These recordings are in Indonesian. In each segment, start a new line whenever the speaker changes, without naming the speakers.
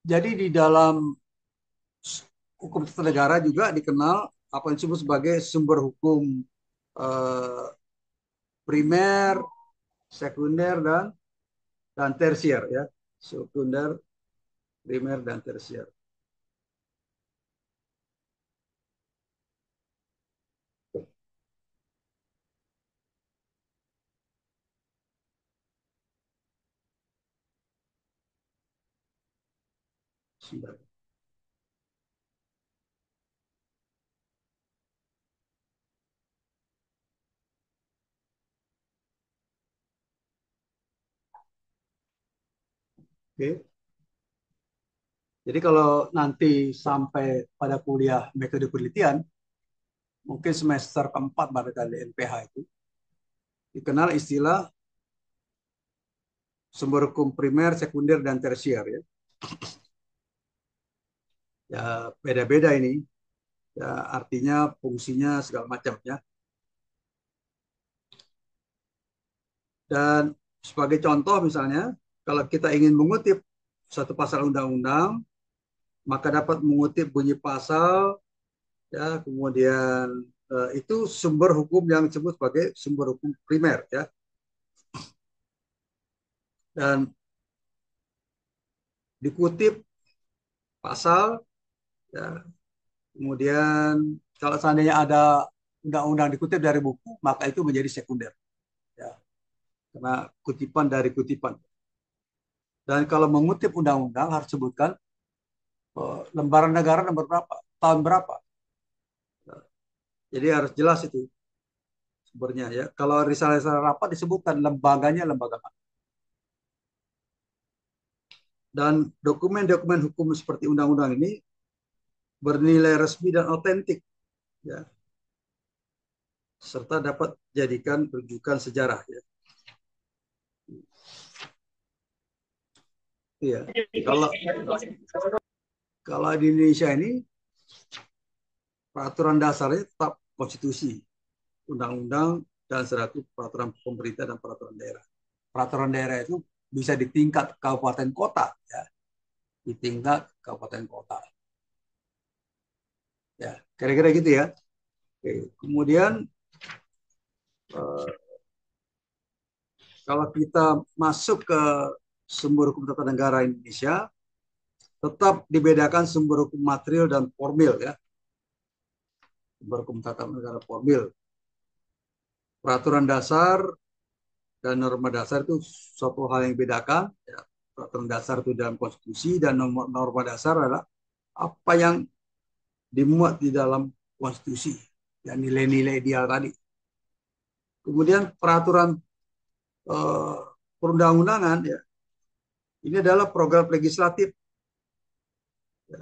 Jadi di dalam hukum tata negara juga dikenal apa yang disebut sebagai sumber hukum eh, primer, sekunder, dan tersier ya. Sekunder, primer, dan tersier. Oke. Jadi kalau nanti sampai pada kuliah metode penelitian, mungkin semester keempat barangkali NPH itu, dikenal istilah sumber hukum primer, sekunder, dan tersier ya. Ya beda-beda ini. Ya artinya, fungsinya segala macam ya. Dan sebagai contoh misalnya, kalau kita ingin mengutip satu pasal undang-undang, maka dapat mengutip bunyi pasal, ya, kemudian itu sumber hukum yang disebut sebagai sumber hukum primer ya. Dan dikutip pasal, ya, kemudian kalau seandainya ada undang-undang dikutip dari buku, maka itu menjadi sekunder ya, karena kutipan dari kutipan. Dan kalau mengutip undang-undang harus sebutkan lembaran negara nomor berapa, tahun berapa. Jadi harus jelas itu sumbernya ya. Kalau risalah-risalah rapat disebutkan lembaganya lembaga mana. Dan dokumen-dokumen hukum seperti undang-undang ini bernilai resmi dan otentik ya, serta dapat jadikan rujukan sejarah ya. Iya. Kalau kalau di Indonesia ini peraturan dasarnya tetap konstitusi, undang-undang, dan satu peraturan pemerintah dan peraturan daerah. Peraturan daerah itu bisa di tingkat kabupaten kota ya, di tingkat kabupaten kota ya, kira-kira gitu ya. Oke. Kemudian eh, kalau kita masuk ke sumber hukum tata negara Indonesia, tetap dibedakan sumber hukum material dan formil ya. Sumber hukum tata negara formil, peraturan dasar dan norma dasar itu suatu hal yang dibedakan ya. Peraturan dasar itu dalam konstitusi, dan norma dasar adalah apa yang dimuat di dalam konstitusi dan nilai-nilai ideal tadi. Kemudian peraturan eh, perundang-undangan ya, ini adalah program legislatif ya,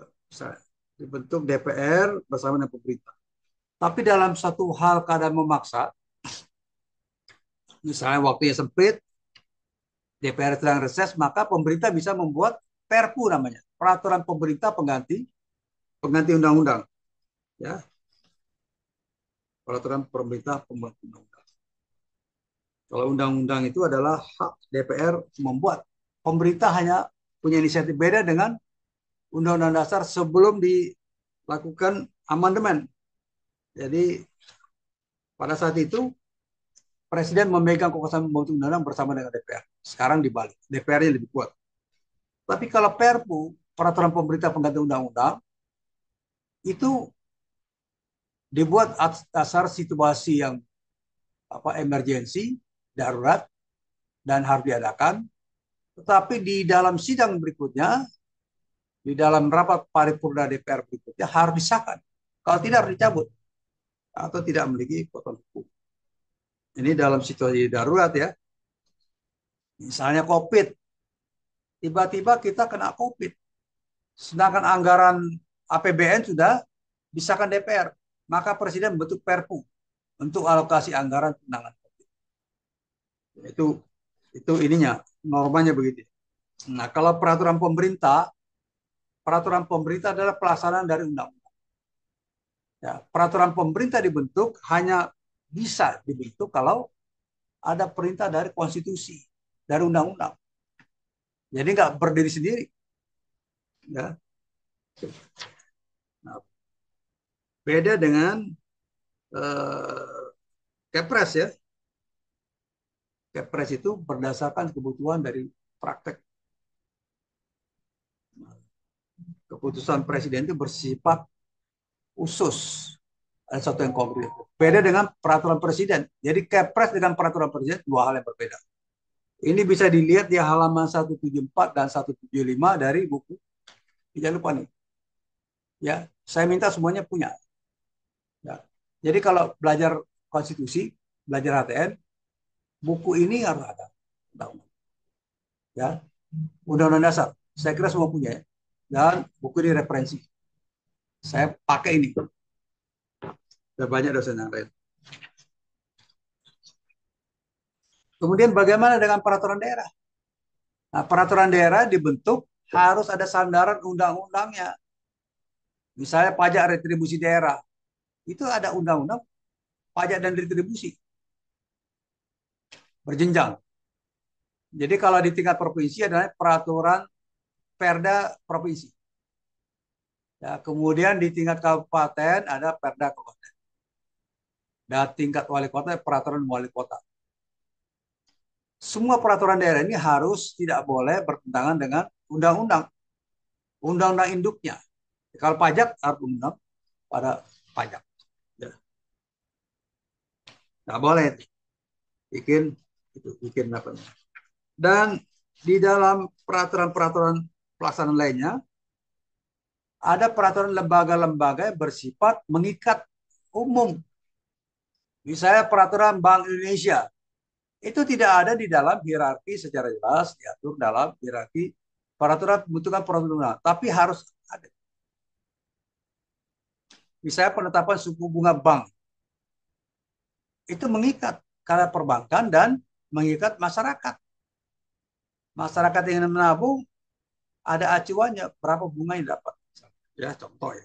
dibentuk DPR bersama dengan pemerintah. Tapi dalam satu hal keadaan memaksa, misalnya waktunya sempit, DPR sedang reses, maka pemerintah bisa membuat Perpu namanya, peraturan pemerintah pengganti pengganti undang-undang ya, peraturan pemerintah pengganti undang-undang. Kalau undang-undang itu adalah hak DPR membuat, pemerintah hanya punya inisiatif, beda dengan undang-undang dasar sebelum dilakukan amandemen. Jadi pada saat itu presiden memegang kekuasaan membentuk undang-undang bersama dengan DPR. Sekarang dibalik, DPR-nya lebih kuat. Tapi kalau Perpu, peraturan pemerintah pengganti undang-undang, itu dibuat atas dasar situasi yang emergensi, darurat, dan harus diadakan. Tetapi di dalam sidang berikutnya, di dalam rapat paripurna DPR berikutnya harus disahkan. Kalau tidak harus dicabut atau tidak memiliki kekuatan hukum. Ini dalam situasi darurat ya. Misalnya COVID, tiba-tiba kita kena COVID. Sedangkan anggaran APBN sudah disahkan DPR. Maka Presiden membentuk Perpu untuk alokasi anggaran penanganan COVID. Itu ininya, normanya begitu. Nah, kalau peraturan pemerintah adalah pelaksanaan dari undang-undang. Ya, peraturan pemerintah dibentuk hanya bisa dibentuk kalau ada perintah dari konstitusi, dari undang-undang. Jadi nggak berdiri sendiri. Ya. Nah, beda dengan Kepres ya. Kepres itu berdasarkan kebutuhan dari praktek. Keputusan presiden itu bersifat khusus. Ada satu yang konkret. Beda dengan peraturan presiden. Jadi Kepres dengan peraturan presiden dua hal yang berbeda. Ini bisa dilihat di halaman 174 dan 175 dari buku. Jangan lupa nih. Ya, saya minta semuanya punya. Ya. Jadi kalau belajar konstitusi, belajar HTN, buku ini harus ada. Ya, Undang-Undang Dasar. Saya kira semua punya ya. Dan buku ini referensi. Saya pakai ini. Dan banyak dosen yang lain. Kemudian bagaimana dengan peraturan daerah? Nah, peraturan daerah dibentuk harus ada sandaran undang-undangnya. Misalnya pajak retribusi daerah. Itu ada undang-undang pajak dan retribusi. Berjenjang. Jadi kalau di tingkat provinsi adalah peraturan Perda provinsi. Ya, kemudian di tingkat kabupaten ada Perda kabupaten. Dan tingkat wali kota peraturan wali kota. Semua peraturan daerah ini harus tidak boleh bertentangan dengan undang-undang. Undang-undang induknya. Kalau pajak harus undang pada pajak. Ya. Nggak boleh bikin itu bikin apa. Dan di dalam peraturan-peraturan pelaksanaan lainnya ada peraturan lembaga-lembaga yang bersifat mengikat umum. Misalnya peraturan Bank Indonesia itu tidak ada di dalam hierarki secara jelas diatur dalam hierarki peraturan pembentukan perundang-undangan, tapi harus ada. Misalnya penetapan suku bunga bank itu mengikat karena perbankan dan mengikat masyarakat. Masyarakat yang ingin menabung ada acuannya berapa bunga yang dapat. Ya contoh ya.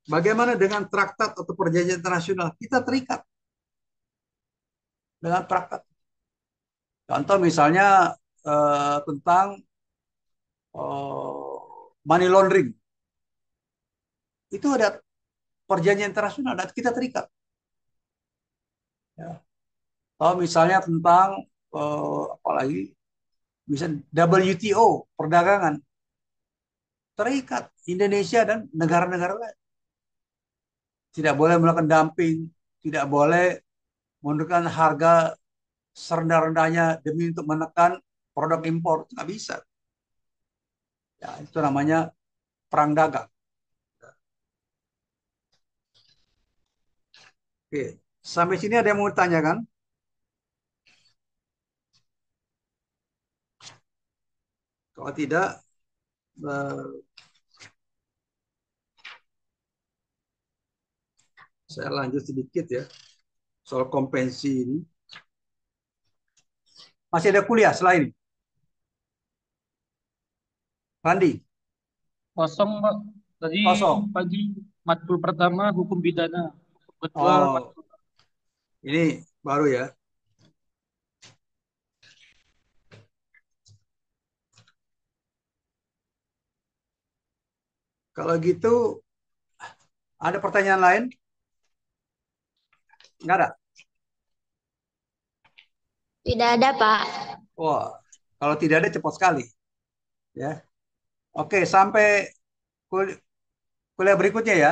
Bagaimana dengan traktat atau perjanjian internasional? Kita terikat dengan traktat. Contoh misalnya tentang money laundering. Itu ada perjanjian internasional dan kita terikat. Ya. Atau misalnya tentang apalagi misalnya WTO perdagangan terikat Indonesia dan negara-negara lain. Tidak boleh melakukan dumping, tidak boleh menurunkan harga serendah-rendahnya demi untuk menekan produk impor. Nggak bisa. Ya, itu namanya perang dagang. Oke. Sampai sini ada yang mau ditanyakan? Kalau tidak, eh, saya lanjut sedikit ya soal kompensi ini. Masih ada kuliah selain Randi?
Kosong, Pak. Tadi
Kosong.
pagi matkul pertama hukum pidana, hukum kedua
Oh,
matkul.
ini baru ya. Kalau gitu, ada pertanyaan lain? Nggak ada?
Tidak ada, Pak.
Wah, kalau tidak ada cepat sekali. Ya. Oke, sampai kuliah berikutnya ya.